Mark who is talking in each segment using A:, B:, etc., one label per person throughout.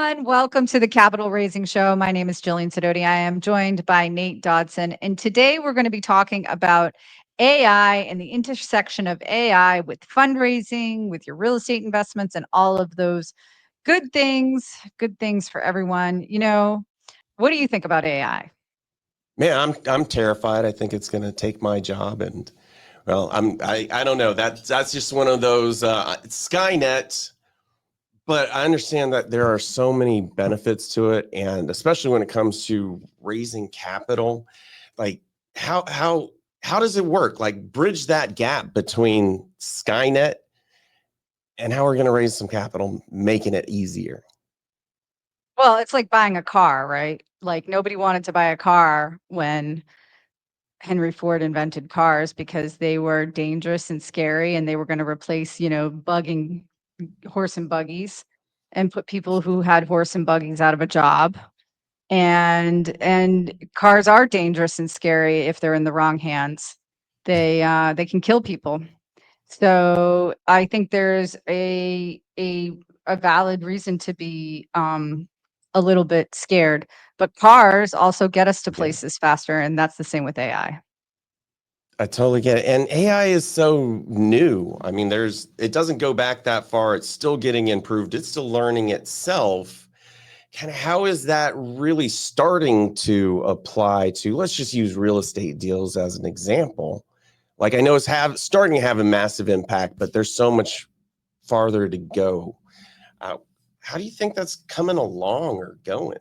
A: everyone. Welcome to the Capital Raising Show. My name is Jillian Sidoti. I am joined by Nate Dodson. And today we're going to be talking about AI and the intersection of AI with fundraising, with your real estate investments, and all of those good things for everyone. What do you think about AI?
B: Man, I'm terrified. I think it's going to take my job, and well, I don't know. That's just one of those Skynet. But I understand that there are so many benefits to it, and especially when it comes to raising capital, like how does it work? Like bridge that gap between Skynet and how we're going to raise some capital, making it easier.
A: Well, it's like buying a car, right? Like nobody wanted to buy a car when Henry Ford invented cars because they were dangerous and scary and they were going to replace, bugging horse and buggies and put people who had horse and buggies out of a job. And cars are dangerous and scary if they're in the wrong hands. They can kill people. So I think there's a valid reason to be a little bit scared. But cars also get us to
B: Yeah.
A: places faster, and that's the same with AI.
B: I totally get it. And AI is so new. I mean, it doesn't go back that far. It's still getting improved. It's still learning itself. Kind of how is that really starting to apply to, let's just use real estate deals as an example. Like I know it's starting to have a massive impact, but there's so much farther to go. Uh, how do you think that's coming along or going?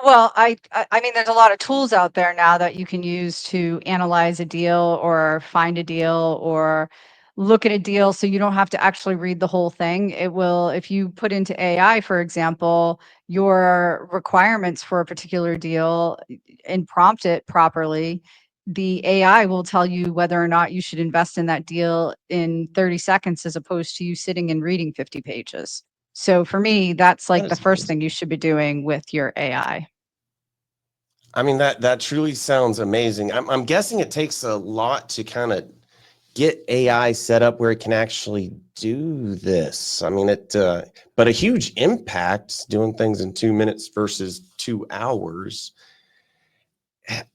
A: Well, I mean, there's a lot of tools out there now that you can use to analyze a deal or find a deal or look at a deal so you don't have to actually read the whole thing. It will, if you put into AI, for example, your requirements for a particular deal and prompt it properly, the AI will tell you whether or not you should invest in that deal in 30 seconds as opposed to you sitting and reading 50 pages. So for me, that's
B: That
A: like the
B: is
A: first
B: amazing.
A: thing you should be doing with your AI.
B: I mean, that truly sounds amazing. I'm guessing it takes a lot to kind of get AI set up where it can actually do this. I mean, but a huge impact doing things in 2 minutes versus 2 hours.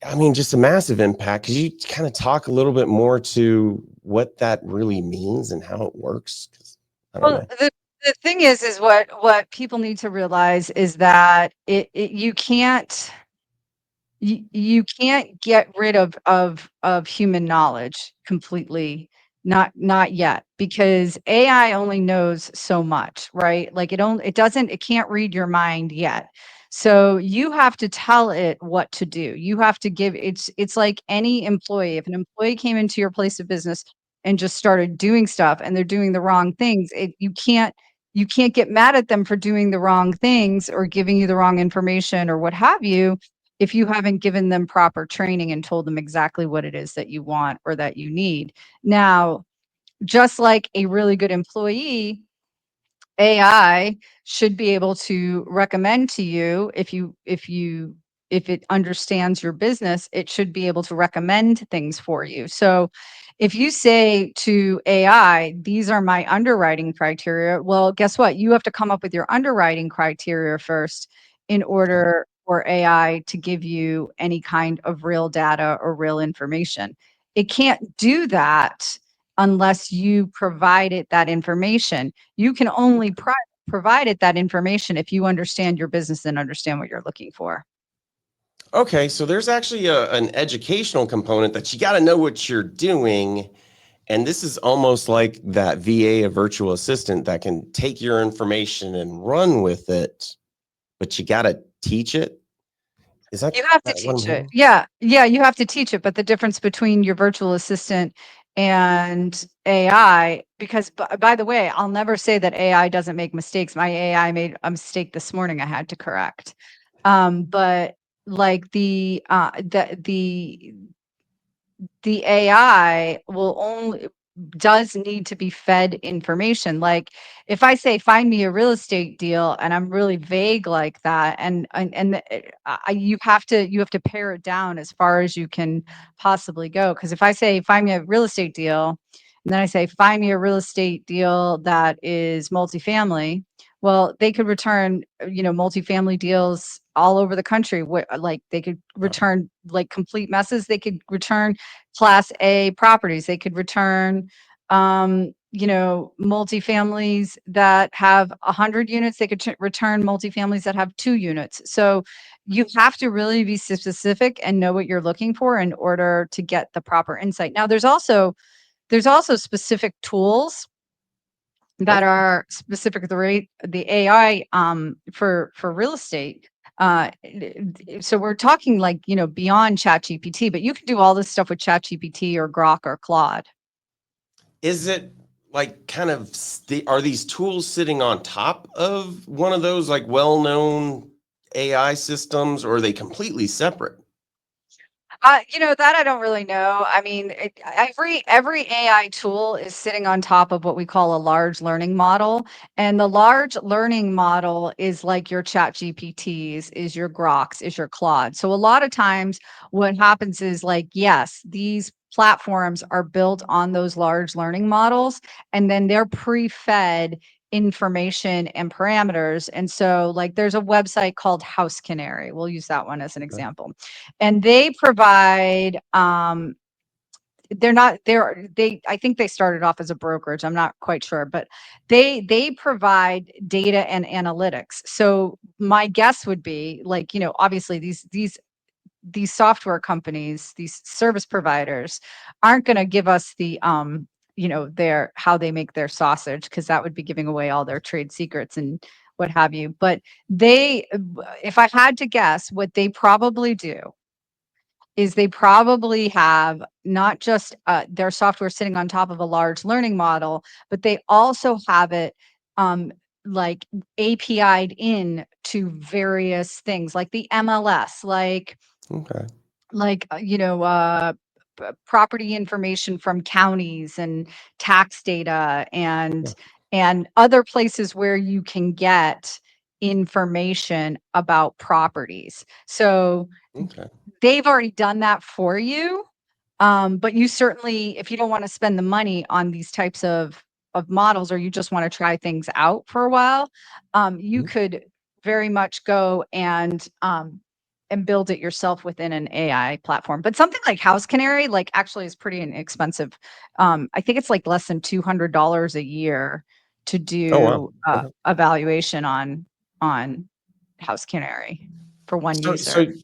B: I mean, just a massive impact. Could you kind of talk a little bit more to what that really means and how it works? 'Cause I don't
A: Well,
B: know.
A: the thing is what people need to realize is that you can't you can't get rid of human knowledge completely, not yet, because AI only knows so much, right? Like it can't read your mind yet. So you have to tell it what to do. You have to give it's like any employee. If an employee came into your place of business and just started doing stuff and they're doing the wrong things, you can't get mad at them for doing the wrong things or giving you the wrong information or what have you if you haven't given them proper training and told them exactly what it is that you want or that you need. Now, just like a really good employee, AI should be able to recommend to you if it understands your business, it should be able to recommend things for you. So if you say to AI, these are my underwriting criteria, well, guess what? You have to come up with your underwriting criteria first in order for AI to give you any kind of real data or real information. It can't do that unless you provide it that information. You can only provide it that information if you understand your business and understand what you're looking for.
B: Okay, so there's actually an educational component that you got to know what you're doing. And this is almost like that VA, a virtual assistant that can take your information and run with it, but you got to teach it. Is
A: You have to
B: that what I'm
A: teach it.
B: hearing?
A: Yeah, yeah, you have to teach it, but the difference between your virtual assistant and AI, because by the way, I'll never say that AI doesn't make mistakes. My AI made a mistake this morning I had to correct. But like the AI will only does need to be fed information. Like if I say find me a real estate deal and I'm really vague like that you have to pare it down as far as you can possibly go, because if I say find me a real estate deal and then I say find me a real estate deal that is multifamily, Well, they could return, multifamily deals all over the country. Like they could return like complete messes. They could return class A properties. They could return, multifamilies that have 100 units. They could return multifamilies that have 2 units. So you have to really be specific and know what you're looking for in order to get the proper insight. Now, there's also specific tools that
B: Okay.
A: are specific to the AI for real estate. So we're talking like, beyond ChatGPT, but you can do all this stuff with ChatGPT or Grok or Claude.
B: Is it like kind of are these tools sitting on top of one of those like well-known AI systems, or are they completely separate?
A: That I don't really know. I mean, every AI tool is sitting on top of what we call a large learning model, and the large learning model is like your Chat GPTs, is your Groks, is your Claude. So a lot of times, what happens is like, yes, these platforms are built on those large learning models, and then they're pre-fed information and parameters. And so, like, there's a website called House Canary. We'll use that one as an
B: Okay.
A: example, and they provide they're not they're they I think they started off as a brokerage, I'm not quite sure, but they provide data and analytics. So my guess would be like, obviously these software companies, these service providers aren't going to give us the their how they make their sausage, because that would be giving away all their trade secrets and what have you. But they if I had to guess, what they probably do is they probably have not just their software sitting on top of a large learning model, but they also have it um, like API'd in to various things like the MLS,
B: Okay.
A: like property information from counties and tax data and other places where you can get information about properties. So
B: Okay.
A: they've already done that for you. But you certainly, if you don't want to spend the money on these types of models, or you just want to try things out for a while, you
B: Mhm.
A: could very much go and build it yourself within an AI platform. But something like House Canary, like, actually is pretty inexpensive. I think it's like less than $200 a year to
B: Oh wow.
A: do
B: Okay.
A: evaluation on House Canary for one
B: So
A: user.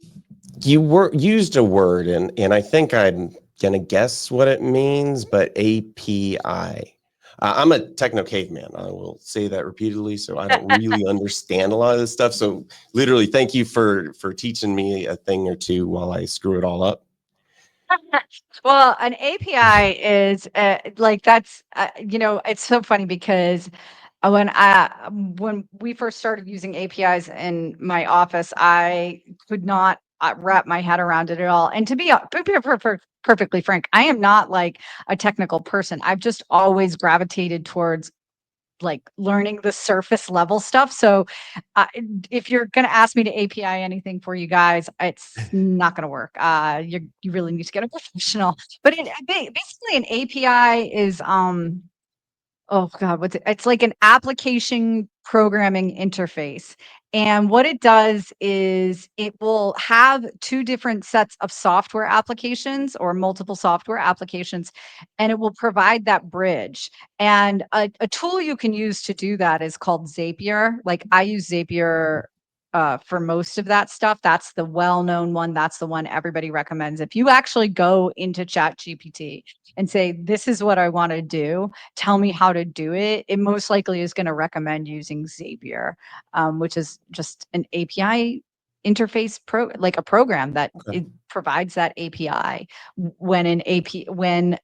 B: you used a word, and I think I'm gonna guess what it means, but API. I'm a techno caveman. I will say that repeatedly, so I don't really understand a lot of this stuff. So literally, thank you for teaching me a thing or two while I screw it all up.
A: Well, an API is like that's it's so funny because when we first started using APIs in my office, I could not wrap my head around it at all. And to be perfectly frank, I am not like a technical person. I've just always gravitated towards like learning the surface level stuff. So uh, if you're going to ask me to API anything for you guys, it's not going to work. You really need to get a professional. But basically, an API is oh god, what's it? It's like an application programming interface. And what it does is it will have two different sets of software applications or multiple software applications, and it will provide that bridge. And a tool you can use to do that is called Zapier. Like, I use Zapier for most of that stuff. That's the well-known one. That's the one everybody recommends. If you actually go into Chat GPT and say, this is what I want to do, tell me how to do it, it most likely is going to recommend using Zapier, which is just an API interface like a program that
B: Okay.
A: it provides that API when an AP when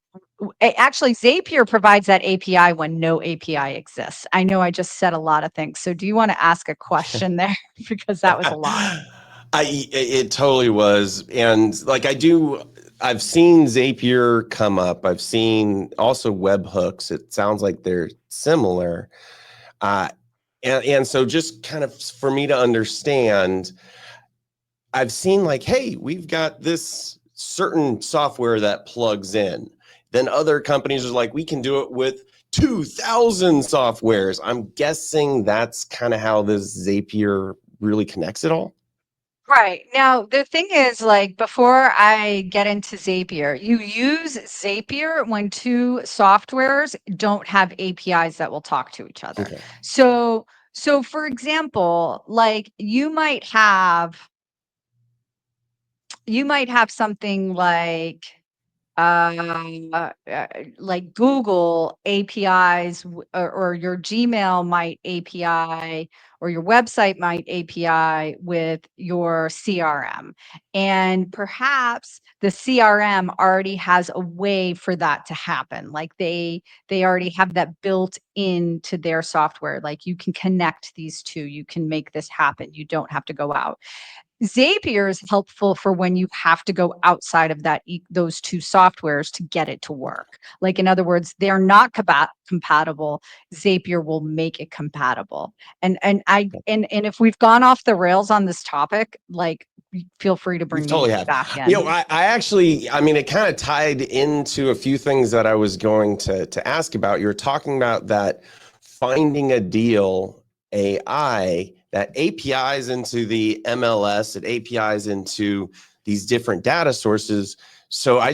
A: actually Zapier provides that API when no API exists. I know I just said a lot of things. So do you want to ask a question there? Because that was a lot.
B: It totally was, and like I've seen Zapier come up. I've seen also webhooks. It sounds like they're similar, uh, and so just kind of for me to understand, I've seen like, hey, we've got this certain software that plugs in. Then other companies are like, we can do it with 2,000 softwares. I'm guessing that's kind of how this Zapier really connects it all.
A: Right. Now, the thing is, like, before I get into Zapier, you use Zapier when two softwares don't have APIs that will talk to each other.
B: Okay.
A: So for example, like you might have something like Google APIs or your Gmail might API or your website might API with your CRM. And perhaps the CRM already has a way for that to happen. Like they already have that built into their software. Like you can connect these two, you can make this happen. You don't have to go out. Zapier is helpful for when you have to go outside of those two softwares to get it to work. Like in other words, they're not compatible. Zapier will make it compatible. And if we've gone off the rails on this topic, like feel free to
B: You
A: bring me
B: totally have.
A: back in.
B: I actually, I mean, it kind of tied into a few things that I was going to ask about. You were talking about that finding a deal AI that APIs into the MLS, it APIs into these different data sources. So I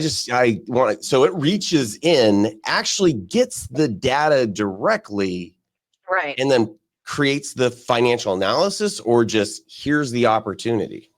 B: want so it reaches in, actually gets the data directly,
A: Right.
B: and then creates the financial analysis, or just here's the opportunity.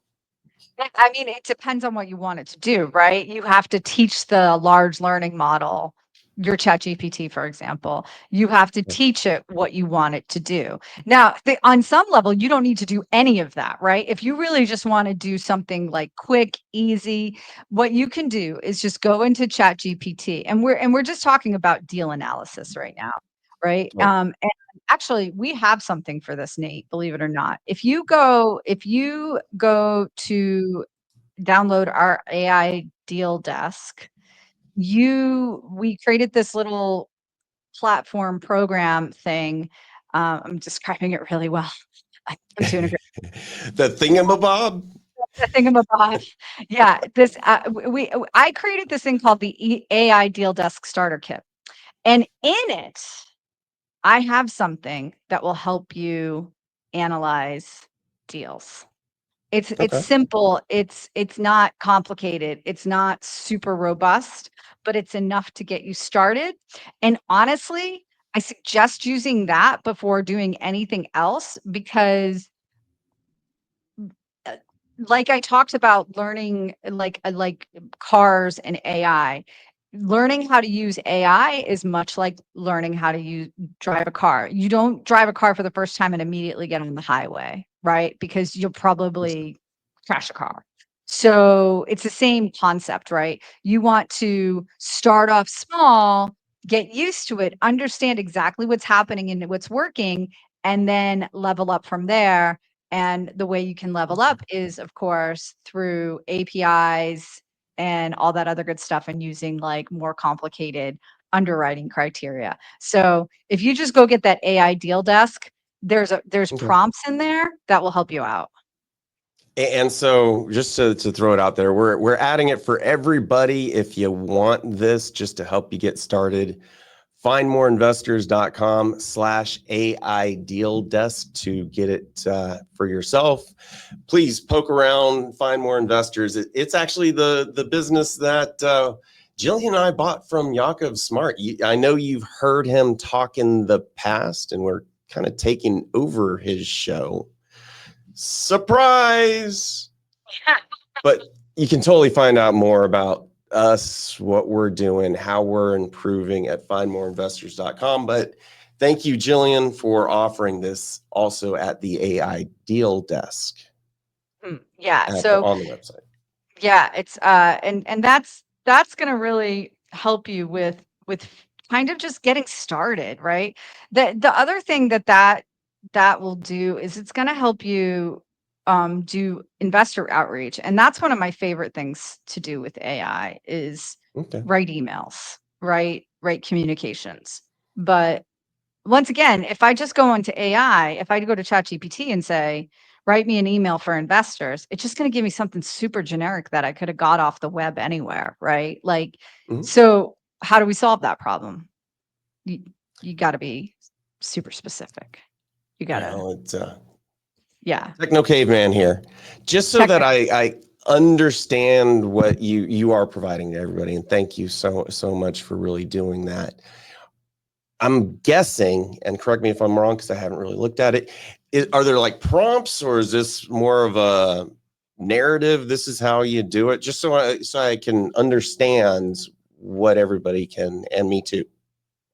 A: I mean, it depends on what you want it to do, right? You have to teach the large learning model, your ChatGPT, for example. You have to teach it what you want it to do. Now, on some level, you don't need to do any of that, right? If you really just want to do something like quick, easy, what you can do is just go into ChatGPT, and we're just talking about deal analysis right now, right? And actually, we have something for this, Nate, believe it or not. If you go to download our AI deal desk, we created this little platform program thing. I'm describing it really well. I'm doing a great
B: The thingamabob.
A: the thingamabob. Yeah, this I created this thing called the AI deal desk starter kit. And in it, I have something that will help you analyze deals. It's
B: Okay.
A: simple, it's not complicated, it's not super robust, but it's enough to get you started, and honestly, I suggest using that before doing anything else because uh, like I talked about learning like cars and AI. Learning how to use AI is much like learning how to drive a car. You don't drive a car for the first time and immediately get on the highway, right? Because you'll probably crash a car. So it's the same concept, right? You want to start off small, get used to it, understand exactly what's happening and what's working, and then level up from there. And the way you can level up is, of course, through APIs and all that other good stuff and using like more complicated underwriting criteria. So if you just go get that AI deal desk, there's
B: Okay.
A: prompts in there that will help you out.
B: And so, just to throw it out there, we're adding it for everybody. If you want this, just to help you get started, findmoreinvestors.com/AI deal desk to get it for yourself. Please poke around, find more investors. It's actually the business that Jillian and I bought from Yakov Smart. I know you've heard him talk in the past, and we're kind of taking over his show. Surprise! But you can totally find out more about us, what we're doing, how we're improving at findmoreinvestors.com. But thank you, Jillian, for offering this also at the AI deal desk
A: Yeah.
B: on the website.
A: Yeah, it's and that's gonna really help you with kind of just getting started, right? The other thing that will do is it's gonna help you do investor outreach. And that's one of my favorite things to do with AI is
B: Okay.
A: write emails, write communications. But once again, if I just go into AI, if I go to ChatGPT and say, write me an email for investors, it's just going to give me something super generic that I could have got off the web anywhere, right? Like,
B: Mhm.
A: so how do we solve that problem? You, you got to be super specific. You got to,
B: Well, it's
A: yeah.
B: techno caveman here, just so that
A: Technical.
B: I understand what you are providing to everybody, and thank you so much for really doing that. I'm guessing, and correct me if I'm wrong because I haven't really looked at it. Are there like prompts, or is this more of a narrative? This is how you do it, just so I can understand what everybody can, and me too,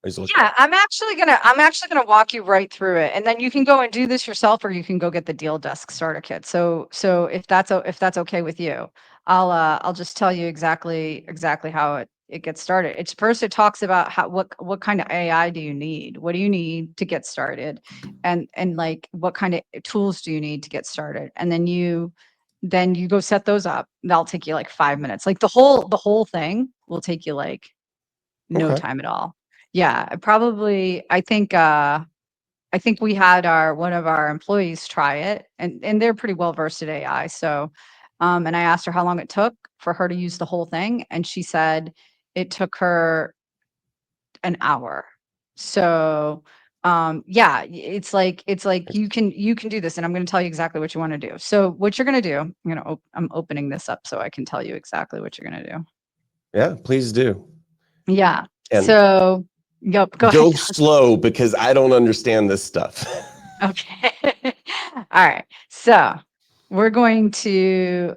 B: is looking
A: Yeah,
B: at.
A: I'm actually gonna walk you right through it, and then you can go and do this yourself, or you can go get the Deal Desk starter kit. So if that's okay with you, I'll just tell you exactly how it gets started. It's first it talks about how what kind of AI do you need? What do you need to get started, and like what kind of tools do you need to get started, and then you go set those up. That'll take you like 5 minutes. Like the whole thing will take you like no
B: Okay.
A: time at all. Yeah, I think we had our one of our employees try it, and they're pretty well versed at AI. So, and I asked her how long it took for her to use the whole thing, and she said it took her an hour. So, yeah, it's like you can do this, and I'm going to tell you exactly what you want to do. So, what you're going to do, I'm opening this up so I can tell you exactly what you're going to do.
B: Yeah, please do.
A: Yeah.
B: And
A: So, yep, go ahead.
B: go slow because I don't understand this stuff.
A: Okay. All right. So we're going to,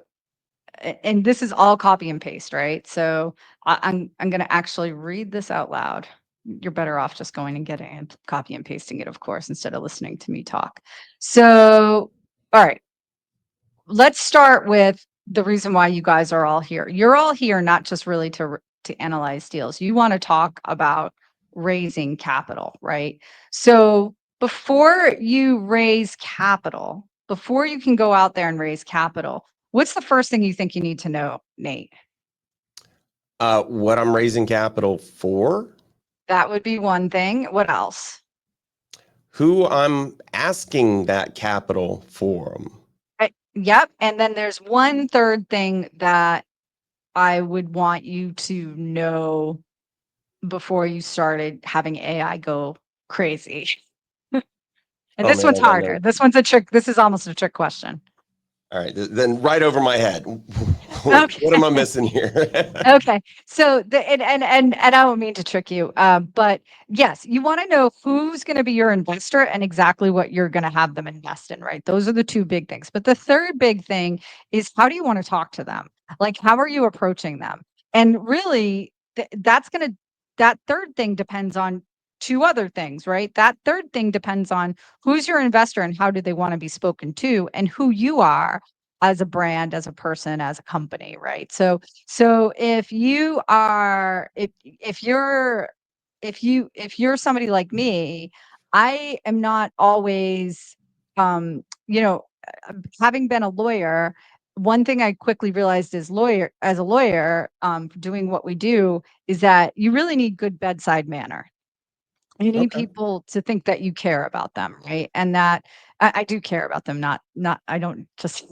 A: and this is all copy and paste, right? So I'm going to actually read this out loud. You're better off just going and getting it, copy and pasting it, of course, instead of listening to me talk. So, all right. Let's start with the reason why you guys are all here. You're all here not just really to analyze deals. You want to talk about raising capital, right? So before you raise capital, before you can go out there and raise capital, what's the first thing you think you need to know, Nate?
B: What I'm raising capital for,
A: That would be one thing. What else?
B: who I'm asking that capital for 'em.
A: Yep. And then there's one third thing that I would want you to know before you started having AI go crazy? And
B: Oh
A: this
B: man,
A: one's
B: I got
A: harder.
B: no.
A: This one's a trick. This is almost a trick question.
B: All right, then right over my head.
A: Okay.
B: What am I missing here?
A: Okay. So and I don't mean to trick you, but yes, you want to know who's going to be your investor and exactly what you're going to have them invest in, right? Those are the two big things. But the third big thing is how do you want to talk to them? Like, how are you approaching them? And really, that third thing depends on two other things, right? That third thing depends on who's your investor and how do they want to be spoken to, and who you are as a brand, as a person, as a company, right? So if you're somebody like me, I am not always um you know having been a lawyer, one thing I quickly realized as a lawyer, doing what we do, is that you really need good bedside manner. You need
B: Okay.
A: people to think that you care about them, right? And that I do care about them, not I don't just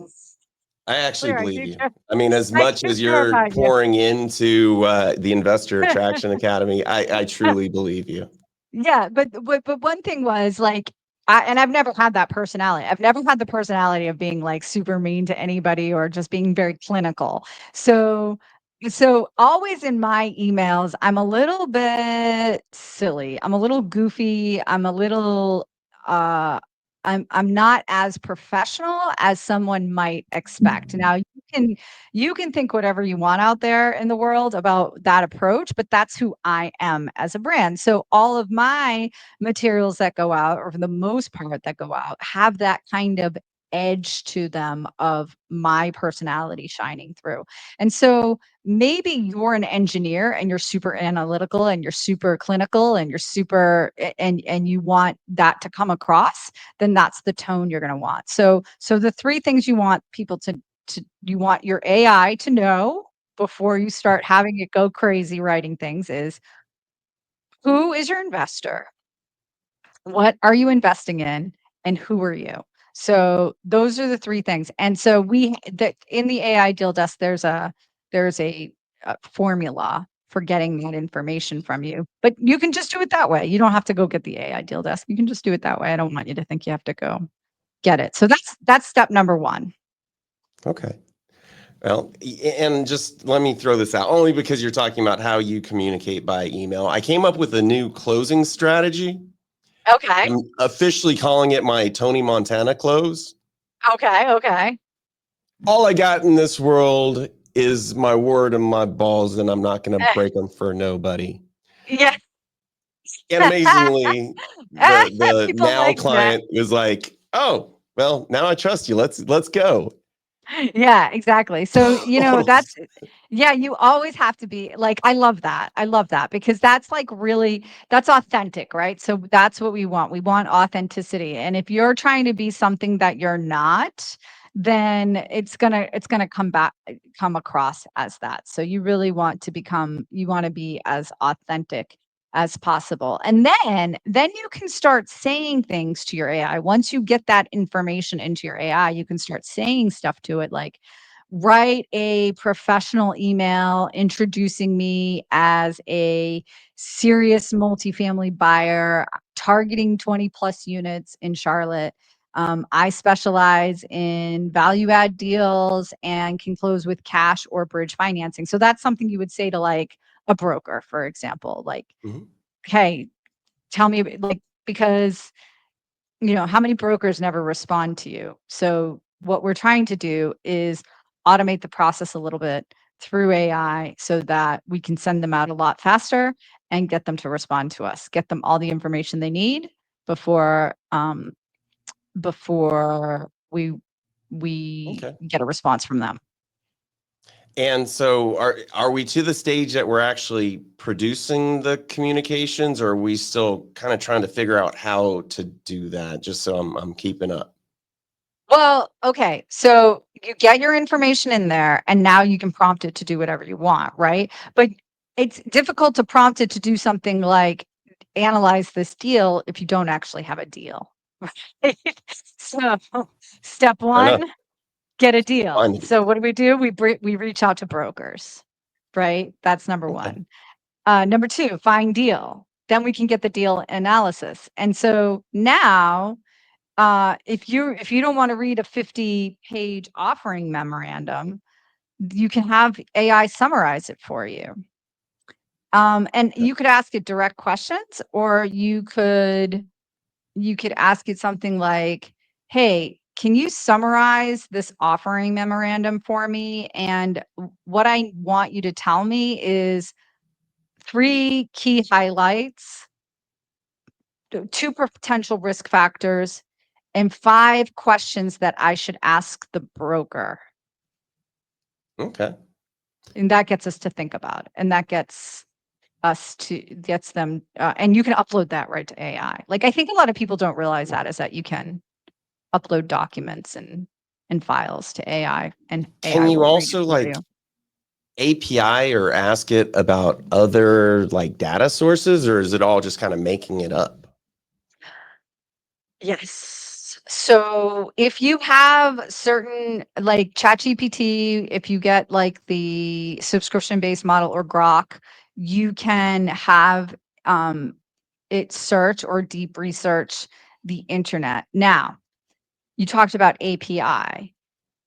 B: I actually
A: clear, I
B: believe
A: do
B: you.
A: care.
B: I mean, as
A: I
B: much
A: do
B: as
A: care
B: you're
A: about you.
B: pouring into the Investor Attraction Academy, I truly believe you.
A: Yeah, but one thing was like, I've never had that personality. I've never had the personality of being like super mean to anybody or just being very clinical. So always in my emails, I'm a little bit silly. I'm a little goofy. I'm a little I'm not as professional as someone might expect. Now you can think whatever you want out there in the world about that approach, but that's who I am as a brand. So all of my materials that go out, or for the most part that go out, have that kind of edge to them of my personality shining through. And so maybe you're an engineer and you're super analytical and you're super clinical and you're super and you want that to come across, then that's the tone you're going to want. So the three things you want people to you want your AI to know before you start having it go crazy writing things is, who is your investor? What are you investing in? And who are you? So those are the three things. And so we that in the AI deal desk, there's a formula for getting that information from you. But you can just do it that way. You don't have to go get the AI deal desk. You can just do it that way. I don't want you to think you have to go get it. So that's step number 1.
B: Okay. Well, and just let me throw this out only because you're talking about how you communicate by email. I came up with a new closing strategy.
A: Okay.
B: I'm officially calling it my Tony Montana close.
A: Okay. Okay.
B: All I got in this world is my word and my balls, and I'm not going to
A: Eh,
B: break them for nobody.
A: yeah.
B: And amazingly, the
A: People
B: now
A: like that.
B: client was like, "Oh, well, now I trust you. Let's go."
A: Yeah, exactly. So, that's yeah, you always have to be like, I love that. I love that because that's like really that's authentic, right? So that's what we want. We want authenticity. And if you're trying to be something that you're not, then it's gonna come across as that. So you really you want to be as authentic as possible. And then you can start saying things to your AI. Once you get that information into your AI, you can start saying stuff to it like, write a professional email introducing me as a serious multifamily buyer targeting 20 plus units in Charlotte. I specialize in value add deals and can close with cash or bridge financing. So that's something you would say to like a broker, for example, like,
B: Mhm.
A: hey, tell me like, because how many brokers never respond to you? So what we're trying to do is automate the process a little bit through AI so that we can send them out a lot faster and get them to respond to us, get them all the information they need before before we
B: Okay.
A: get a response from them.
B: And so are we to the stage that we're actually producing the communications, or are we still kind of trying to figure out how to do that just so I'm keeping up?
A: Well, okay. So you get your information in there and now you can prompt it to do whatever you want, right? But it's difficult to prompt it to do something like analyze this deal if you don't actually have a deal. Right? So step
B: I know.
A: 1, get a deal.
B: Fine.
A: So what do? We reach out to brokers, right? That's number
B: Okay.
A: 1. Number 2, find deal. Then we can get the deal analysis. And so now if you don't want to read a 50-page offering memorandum, you can have AI summarize it for you. And you could ask it direct questions, or you could ask it something like, "Hey, can you summarize this offering memorandum for me? And what I want you to tell me is 3 key highlights, 2 potential risk factors, and 5 questions that I should ask the broker."
B: Okay.
A: And that gets us to think about it, and that gets them, and you can upload that right to AI. Like, I think a lot of people don't realize that is that you can upload documents and files to AI, and
B: Can
A: AI
B: you
A: will read it
B: also
A: for
B: like
A: you.
B: API or ask it about other like data sources, or is it all just kind of making it up?
A: Yes. So if you have certain like ChatGPT, if you get like the subscription-based model or Grok, you can have it search or deep research the internet. Now, you talked about API.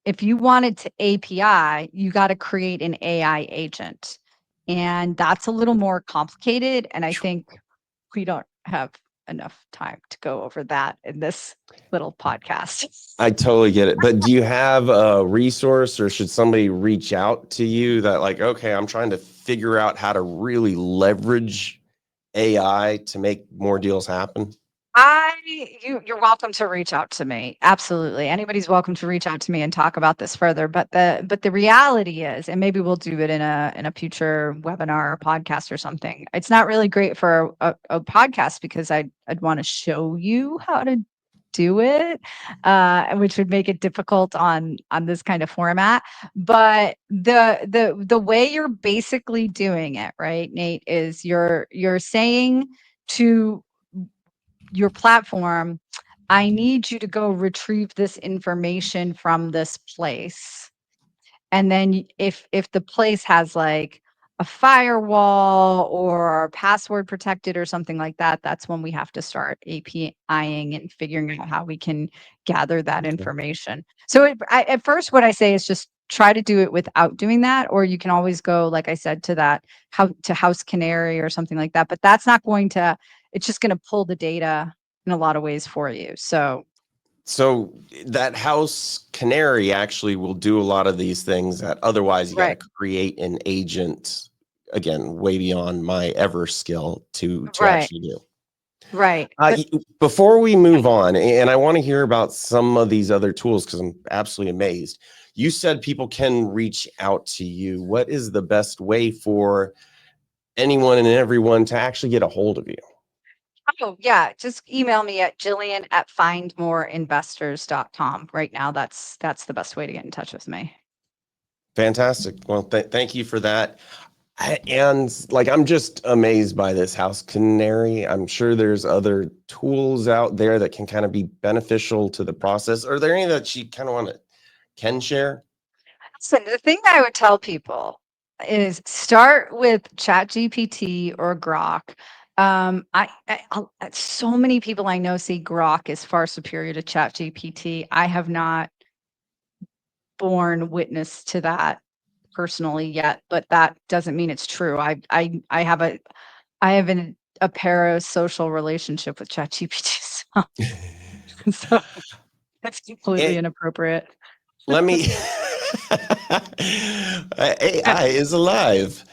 A: If you wanted to API, you got to create an AI agent. And that's a little more complicated. And I think we don't have enough time to go over that in this little podcast.
B: I totally get it. But do you have a resource, or should somebody reach out to you that like, okay, I'm trying to figure out how to really leverage AI to make more deals happen?
A: You're welcome to reach out to me. Absolutely. Anybody's welcome to reach out to me and talk about this further. But the reality is, and maybe we'll do it in a future webinar or podcast or something. It's not really great for a podcast because I'd want to show you how to do it, which would make it difficult on this kind of format. But the way you're basically doing it, right, Nate, is you're saying to your platform, I need you to go retrieve this information from this place. And then if the place has like a firewall or password protected or something like that, that's when we have to start APIing and figuring out how we can gather that
B: Okay.
A: information. So at first, what I say is just try to do it without doing that, or you can always go, like I said, to that to House Canary or something like that. But that's not going to. It's just going to pull the data in a lot of ways for you. So
B: So that house canary actually will do a lot of these things that otherwise you got to
A: right,
B: create an agent, again, way beyond my ever skill to
A: right,
B: actually do.
A: right. But
B: Before we move on, and I want to hear about some of these other tools because I'm absolutely amazed. You said people can reach out to you. What is the best way for anyone and everyone to actually get a hold of you?
A: oh, yeah, just email me at Jillian at findmoreinvestors.com. Right now, that's the best way to get in touch with me.
B: Fantastic. Well, thank you for that. And like, I'm just amazed by this house canary. I'm sure there's other tools out there that can kind of be beneficial to the process. Are there any that you kind of want to can share?
A: So the thing I would tell people is start with ChatGPT or Grok. So many people I know say Grok is far superior to ChatGPT. I have not borne witness to that personally yet, but that doesn't mean it's true. I have a parasocial relationship with ChatGPT, so so that's completely
B: And
A: inappropriate.
B: let me AI is alive.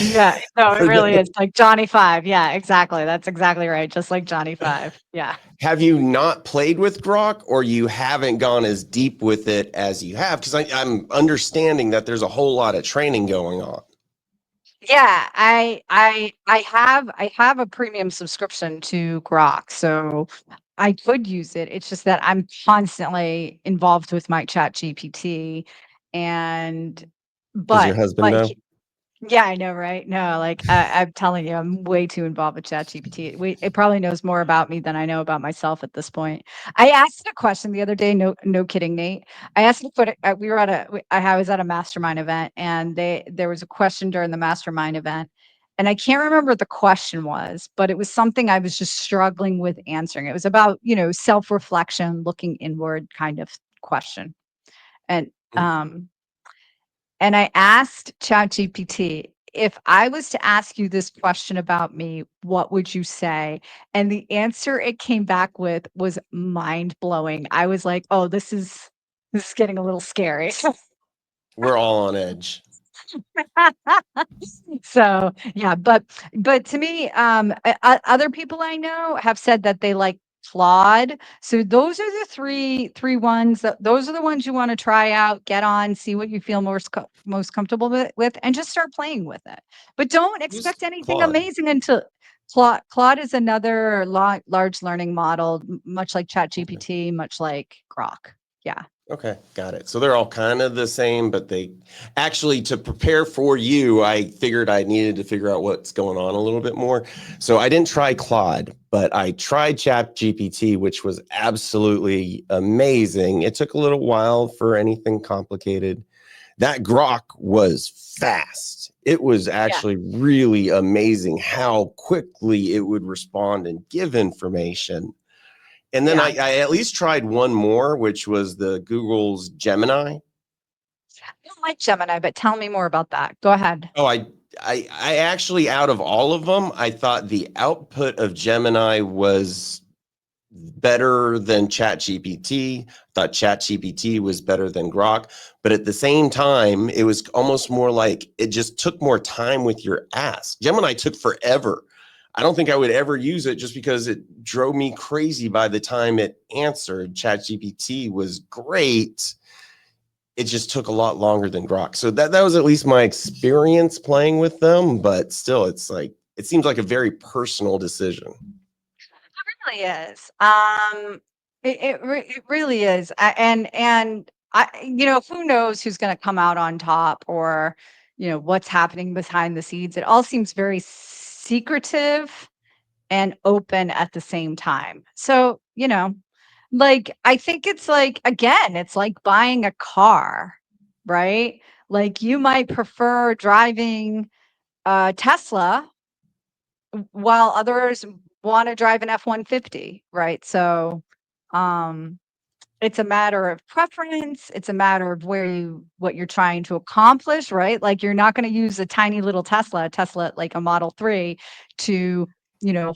A: Yeah, no, it
B: For
A: really
B: the-
A: is, like Johnny 5, yeah, exactly, that's exactly right, just like Johnny 5, yeah.
B: have you not played with Grok or you haven't gone as deep with it as you have? Because I'm understanding that there's a whole lot of training going on.
A: Yeah, I have a premium subscription to Grok, so I could use it, it's just that I'm constantly involved with my ChatGPT, and
B: Does your
A: but
B: husband
A: but
B: know?
A: yeah, I know, right? No, like, I'm telling you, I'm way too involved with ChatGPT. It probably knows more about me than I know about myself at this point. I asked it a question the other day, no kidding, Nate. I asked it to put it we were at I was at a mastermind event, and there was a question during the mastermind event, and I can't remember what the question was, but it was something I was just struggling with answering. It was about, self-reflection, looking inward kind of question. And,
B: Mm.
A: and I asked ChatGPT, if I was to ask you this question about me, what would you say? And the answer it came back with was mind blowing. I was like, oh, this is getting a little scary.
B: We're all on edge.
A: So yeah, but to me, other people I know have said that they like Claude. So those are the three ones. Those are the ones you want to try out, get on, see what you feel most comfortable with, and just start playing with it. But don't
B: Who's
A: expect anything
B: Claude?
A: amazing until Claude is another large learning model, much like
B: Okay.
A: ChatGPT, much like Grok. Yeah.
B: Okay, got it. So they're all kind of the same, but they actually, to prepare for you, I figured I needed to figure out what's going on a little bit more. So I didn't try Claude, but I tried ChatGPT, which was absolutely amazing. It took a little while for anything complicated. That Grok was fast. It was
A: Yeah.
B: actually really amazing how quickly it would respond and give information. And then
A: Yeah.
B: I at least tried one more, which was the Google's Gemini.
A: I don't like Gemini, but tell me more about that. Go ahead.
B: Oh, I actually, out of all of them, I thought the output of Gemini was better than ChatGPT. I thought ChatGPT was better than Grok, but at the same time, it was almost more like it just took more time with your ask. Gemini took forever. I don't think I would ever use it just because it drove me crazy by the time it answered. ChatGPT was great. It just took a lot longer than Grok. So that was at least my experience playing with them, but still it's like it seems like a very personal decision.
A: Really is. It really is. And who knows who's going to come out on top, or what's happening behind the scenes. It all seems very secretive and open at the same time. So, like, I think it's like, again, it's like buying a car, right? Like, you might prefer driving Tesla, while others want to drive an F-150, right? So, it's a matter of preference. It's a matter of what you're trying to accomplish, right? Like you're not going to use a tiny little Tesla like a Model 3 to,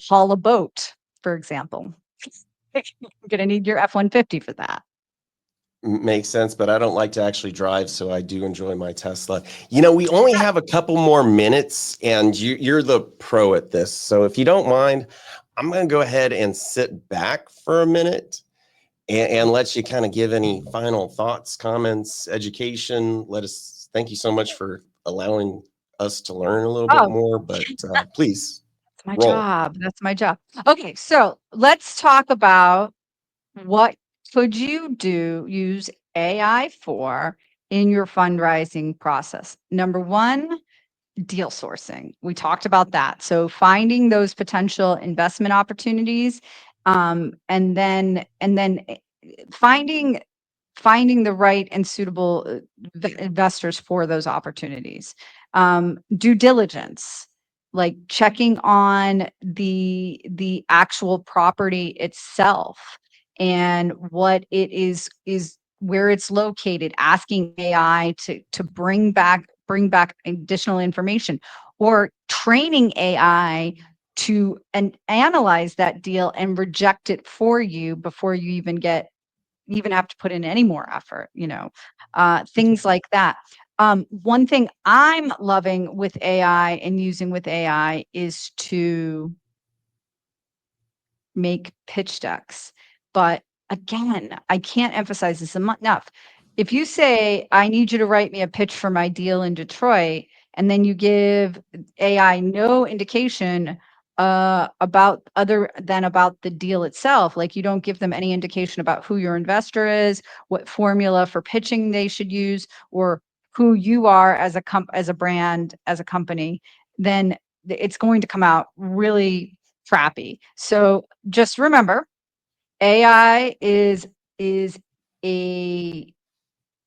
A: haul a boat, for example. You're going to need your F-150 for that.
B: Makes sense, but I don't like to actually drive, so I do enjoy my Tesla. We only have a couple more minutes, and you're the pro at this. So if you don't mind, I'm going to go ahead and sit back for a minute and let you kind of give any final thoughts, comments, education. Thank you so much for allowing us to learn a little bit
A: Oh,
B: more, but please
A: that's my
B: roll.
A: job. That's my job. Okay, so let's talk about what could you use AI for in your fundraising process. Number one, deal sourcing. We talked about that. So finding those potential investment opportunities, and then finding the right and suitable investors for those opportunities. Due diligence, like checking on the actual property itself and what it is where it's located, asking AI to bring back additional information, or training AI to analyze that deal and reject it for you before you even have to put in any more effort, things like that. One thing I'm loving with AI and using with AI is to make pitch decks. But again, I can't emphasize this enough. If you say, I need you to write me a pitch for my deal in Detroit, and then you give AI no indication about the deal itself, like you don't give them any indication about who your investor is, what formula for pitching they should use, or who you are as a brand, as a company, then it's going to come out really crappy. So just remember, AI is a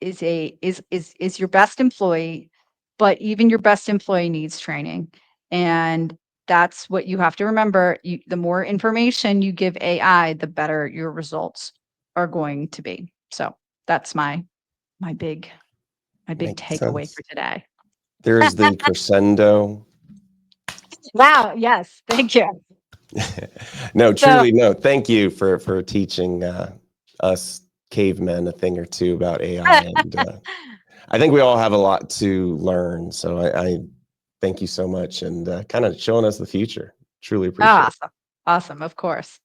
A: is your best employee, but even your best employee needs training. And that's what you have to remember. The more information you give AI, the better your results are going to be. So that's my big
B: Makes
A: takeaway
B: sense.
A: for today.
B: There's the crescendo.
A: Wow, yes, thank you.
B: No,
A: So
B: truly, no. Thank you for teaching us cavemen a thing or two about AI, and I think we all have a lot to learn. So I thank you so much, and kind of showing us the future. Truly appreciate it.
A: awesome. Awesome, of course.